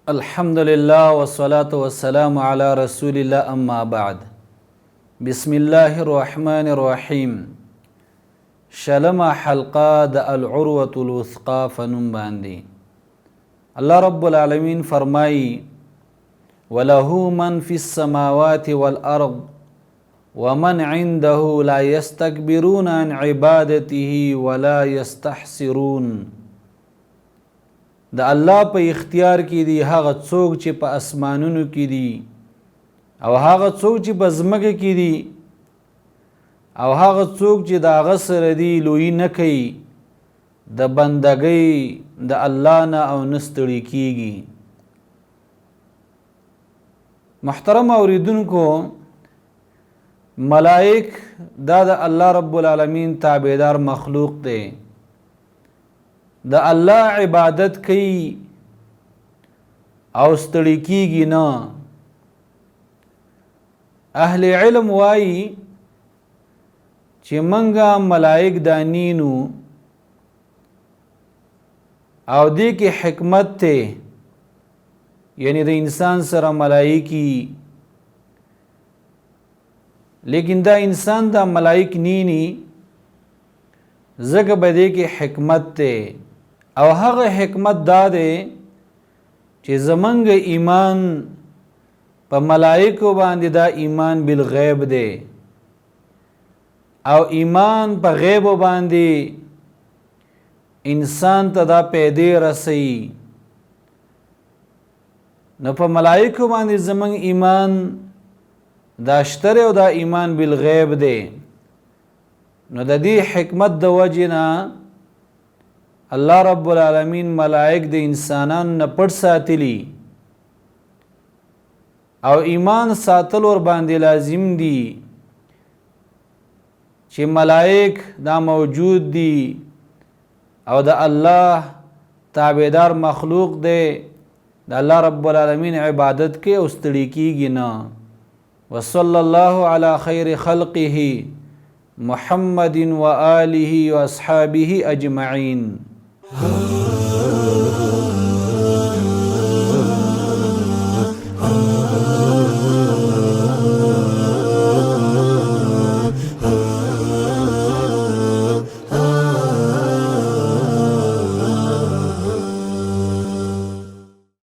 अल्हम्दुलिल्लाह वस्सलातु वस्सलामु अला रसूलिल्लाह अम्मा बाद। बिस्मिल्लाहिर्रहमानिर्रहीम। शलमा हल्का द अलउरवतुल वुस्का फनुम बांदी। अल्लाह रब्बुल आलमीन फरमाई वलहु मन फिस समावाति वल अर्द वमन इंदहु ला यस्तकबिरून अन इबादतिही वला यस्तहसिरून। द अल्लाह पे इख्तियार की दी हागा څوک چې په اسمانونو کې دي او هغه څوک چې په ځمکه کې دي او هغه څوک چې د هغه سره دي لوی نه کوي د بندګۍ د الله نه او نه ستړي کیږي. محترم اوریدونکو، ملائک دا د الله رب العالمین تابعدار مخلوق دی، د الله عبادت کوي او ستړي کیږي نه. اهل علم وایي چې منګه ملائک دانینو او دې کې حکمت ته، یعنی د انسان سره ملائکی، لیکن دا انسان دا ملائک نینی زکه به دې کې حکمت ته، او هغه حکمت دا دی چې زمنګ ایمان په ملائکو باندې دا ایمان بالغیب دی، او ایمان په غیب باندې انسان ته دا پیدا رسي. نو په ملائکو باندې زمنګ ایمان دا شتره او دا ایمان بالغیب دی. نو د دې حکمت د وجنا الله رب العالمین ملائک د انسانانو نه پټ ساتلی او ایمان ساتل ور باندې لازم دي چې ملائک دا موجود دي او د الله تابعدار مخلوق دی، د الله رب العالمین عبادت کې او ستړي کیږي نه. وصلی الله علی خیر خلقه محمد و آله و اصحابه اجمعین.